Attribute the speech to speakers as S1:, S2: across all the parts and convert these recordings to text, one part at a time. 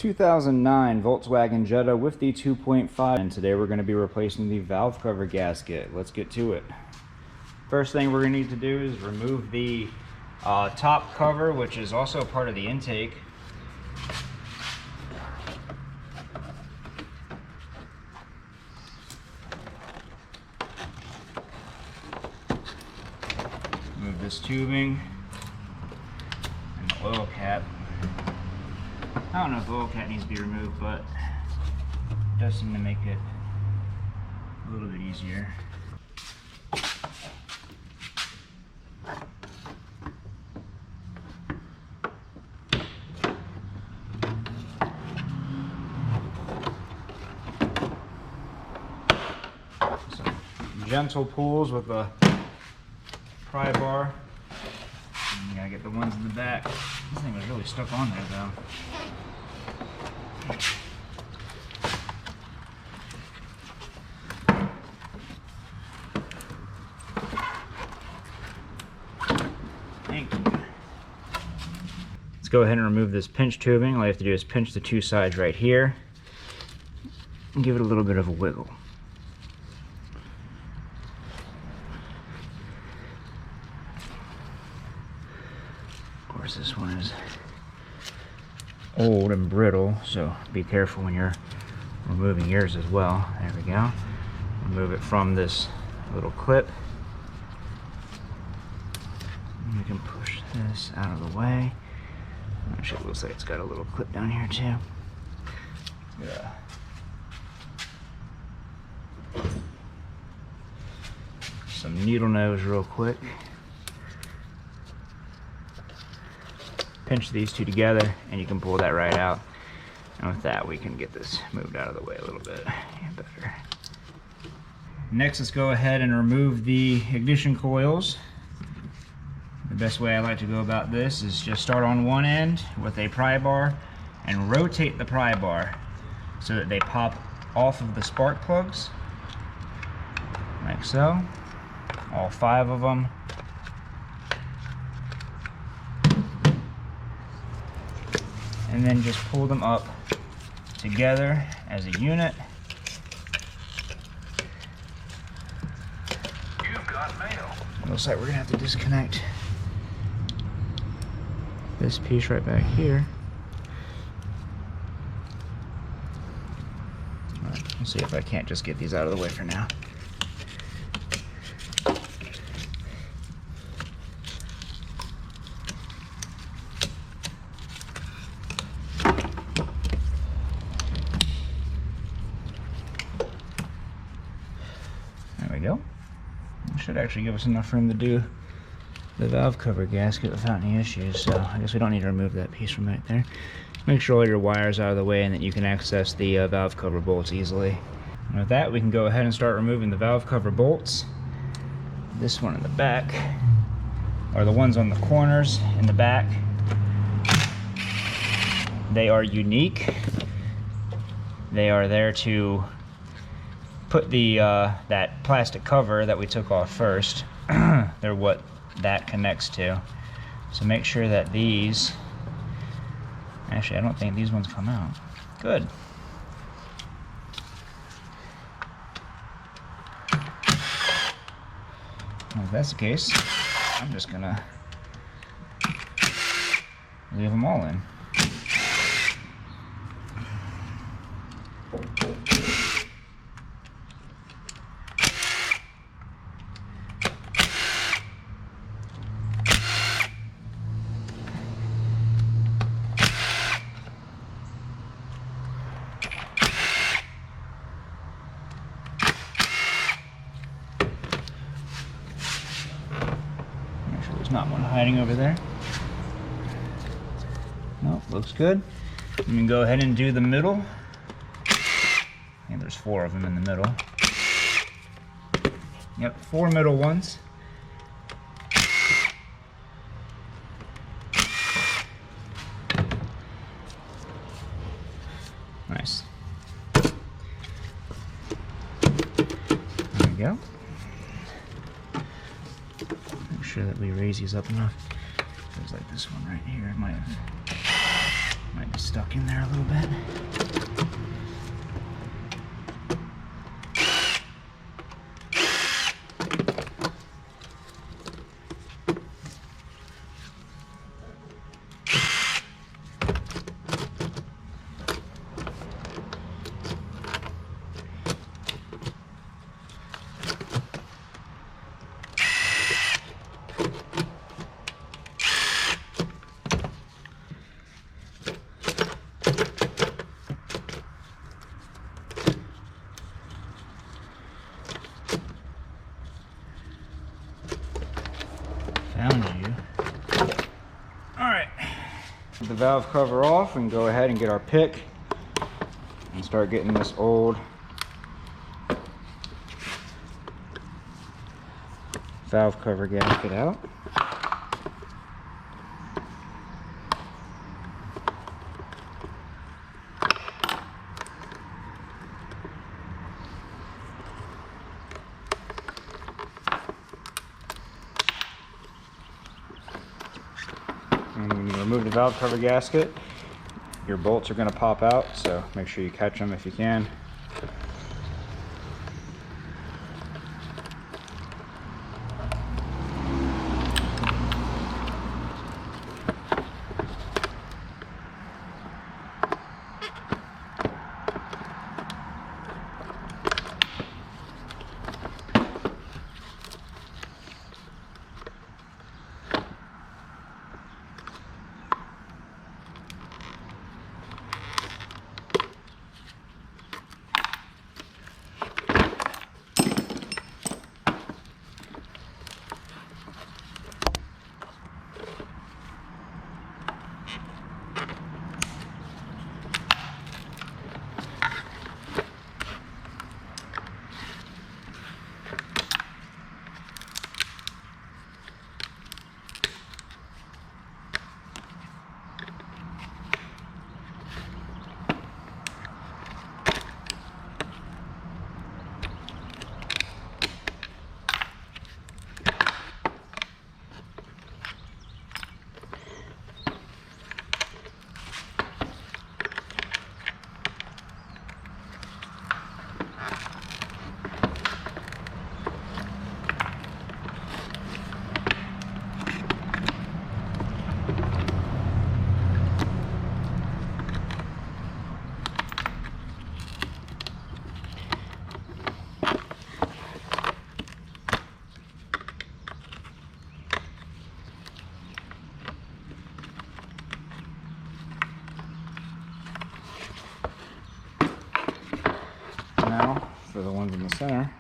S1: 2009 Volkswagen Jetta with the 2.5, and today we're going to be replacing the valve cover gasket. Let's get to it. First thing we're going to need to do is remove the top cover, which is also part of the intake. Remove this tubing and the oil cap. I don't know if the oil cap needs to be removed, but it does seem to make it a little bit easier. Some gentle pulls with the pry bar. And you gotta get the ones in the back. This thing was really stuck on there though. Thank you. Let's go ahead and remove this pinch tubing. All you have to do is pinch the two sides right here and give it a little bit of a wiggle. Of course, this one is old and brittle, so be careful when you're removing yours as well. There we go. Remove it from this little clip. And we can push this out of the way. Actually, it looks like it's got a little clip down here too. Yeah. Some needle nose real quick. Pinch these two together and you can pull that right out. And with that, we can get this moved out of the way a little bit. Yeah, better. Next, let's go ahead and remove the ignition coils. The best way I like to go about this is just start on one end with a pry bar and rotate the pry bar so that they pop off of the spark plugs, like so. All 5 of them. And then just pull them up together as a unit.
S2: You've got mail.
S1: Looks like we're gonna have to disconnect this piece right back here. All right, let's see if I can't just get these out of the way for now. There we go. It should actually give us enough room to do the valve cover gasket without any issues, so I guess we don't need to remove that piece from right there. Make sure all your wires are out of the way and that you can access the valve cover bolts easily. And with that, we can go ahead and start removing the valve cover bolts. This one in the back, or the ones on the corners in the back. They are unique. They are there to put the that plastic cover that we took off first. They're what that connects to. So make sure that these, actually I don't think these ones come out. Good. Well, if that's the case, I'm just gonna leave them all in. Not one hiding over there. Nope, looks good. You can go ahead and do the middle. I think there's 4 of them in the middle. Yep, 4 middle ones. Nice. There we go. Make sure that we raise these up enough. There's like this one right here. It might be stuck in there a little bit. Found you. Alright. With the valve cover off, we can go ahead and get our pick and start getting this old valve cover gasket out. And when you remove the valve cover gasket, your bolts are going to pop out, so make sure you catch them if you can. Now for the ones in the center.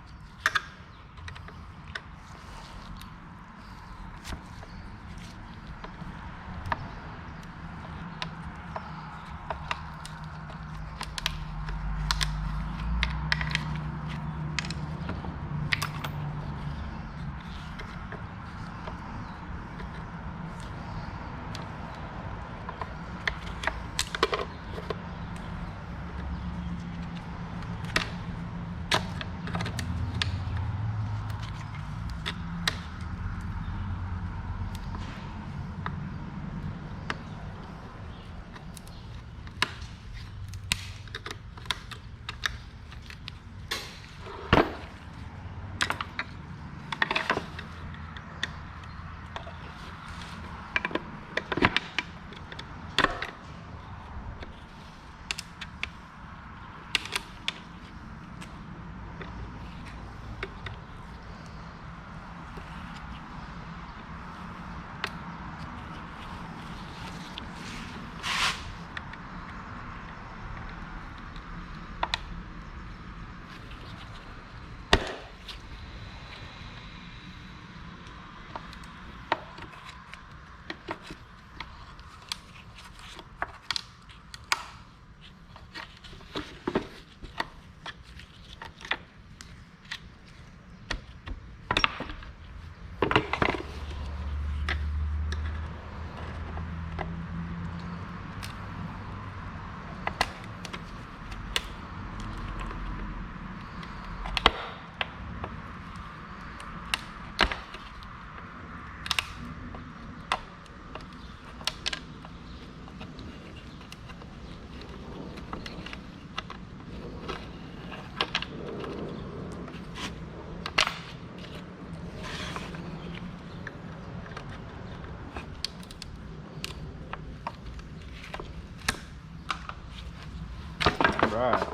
S1: right.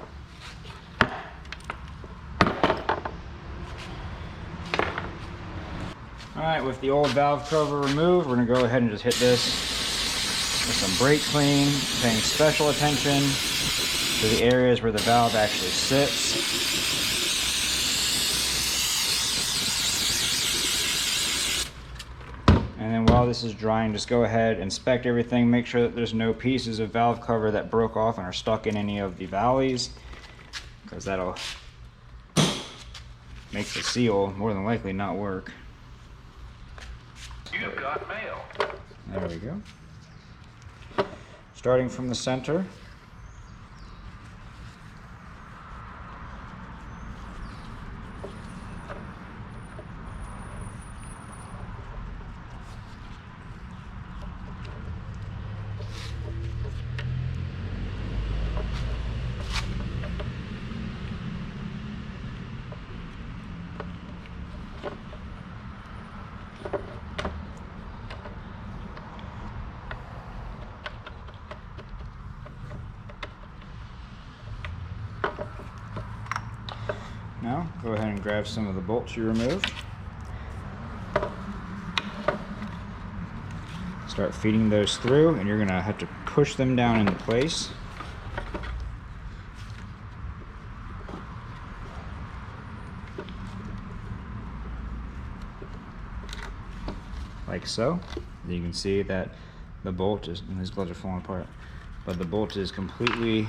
S1: All right, with the old valve cover removed, we're gonna go ahead and just hit this with some brake clean, paying special attention to the areas where the valve actually sits. And then while this is drying, just go ahead, inspect everything, make sure that there's no pieces of valve cover that broke off and are stuck in any of the valleys, because that'll make the seal more than likely not work.
S2: You've got mail.
S1: There we go. Starting from the center. Now, go ahead and grab some of the bolts you removed. Start feeding those through, and you're going to have to push them down into place. Like so. You can see that the bolt is, and these gloves are falling apart, but the bolt is completely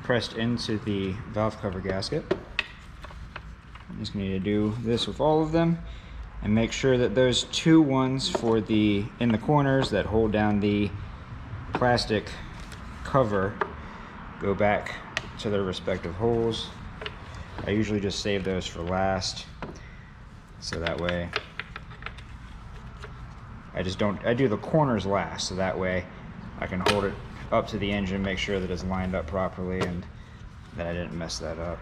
S1: pressed into the valve cover gasket. I'm just going to do this with all of them, and make sure that those two ones for the in the corners that hold down the plastic cover go back to their respective holes. I usually just save those for last, so that way I do the corners last, so that way I can hold it up to the engine, make sure that it's lined up properly and that I didn't mess that up.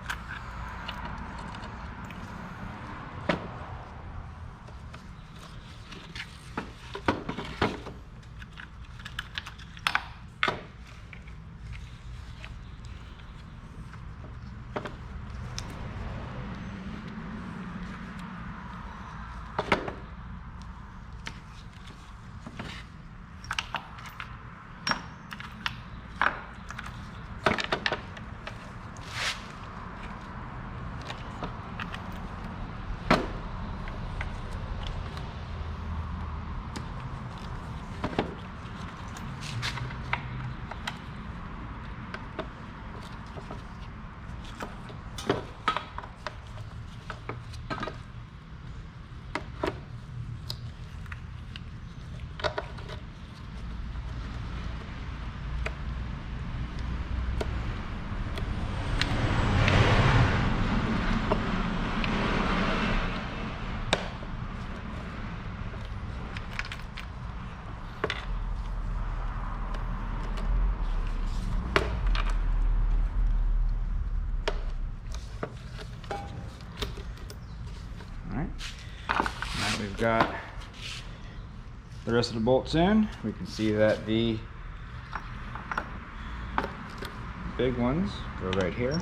S1: We've got the rest of the bolts in. We can see that the big ones go right here.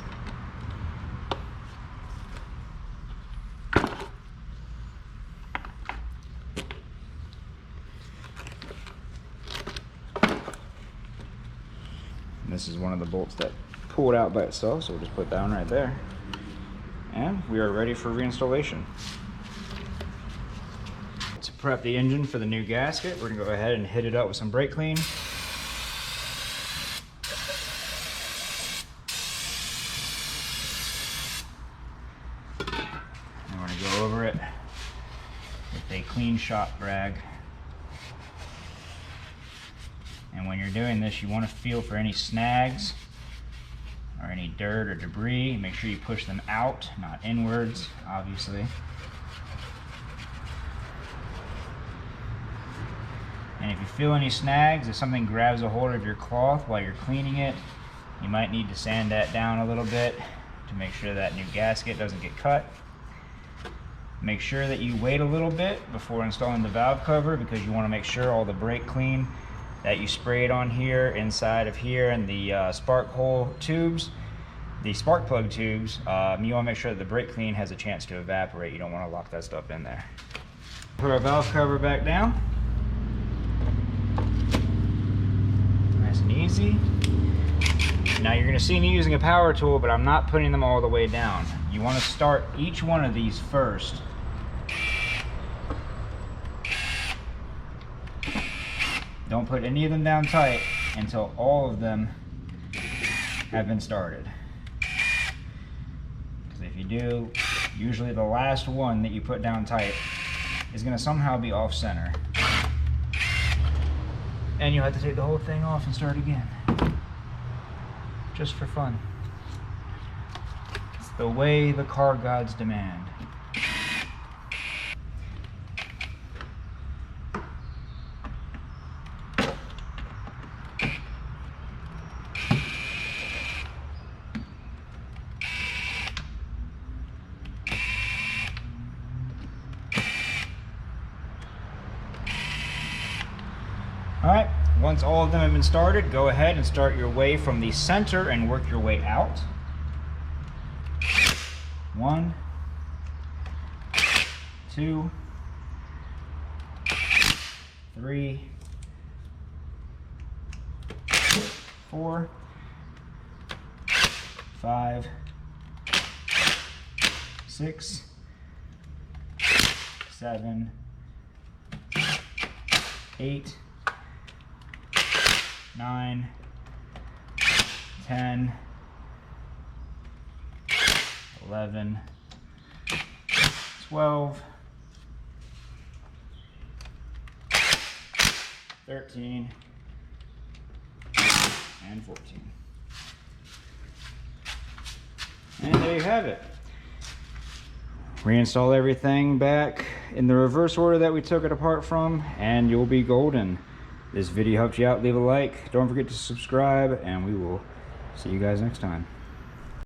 S1: And this is one of the bolts that pulled out by itself, so we'll just put that one right there. And we are ready for reinstallation. To prep the engine for the new gasket, we're gonna go ahead and hit it up with some brake clean. And we're gonna go over it with a clean shop rag. And when you're doing this, you want to feel for any snags or any dirt or debris. Make sure you push them out, not inwards, obviously. And if you feel any snags, if something grabs a hold of your cloth while you're cleaning it, you might need to sand that down a little bit to make sure that new gasket doesn't get cut. Make sure that you wait a little bit before installing the valve cover, because you want to make sure all the brake clean that you sprayed on here, inside of here, and the spark hole tubes, the spark plug tubes, you want to make sure that the brake clean has a chance to evaporate. You don't want to lock that stuff in there. Put our valve cover back down. Nice and easy. Now you're going to see me using a power tool, but I'm not putting them all the way down. You want to start each one of these first. Don't put any of them down tight until all of them have been started. Because if you do, usually the last one that you put down tight is going to somehow be off center. And you'll have to take the whole thing off and start again. Just for fun. It's the way the car gods demand. Alright, once all of them have been started, go ahead and start your way from the center and work your way out. 1, 2, 3, 4, 5, 6, 7, 8, 9, 10, 11, 12, 13, and 14. And there you have it. Reinstall everything back in the reverse order that we took it apart from, and you'll be golden. This video helped you out, leave a like. Don't forget to subscribe, and we will see you guys next time.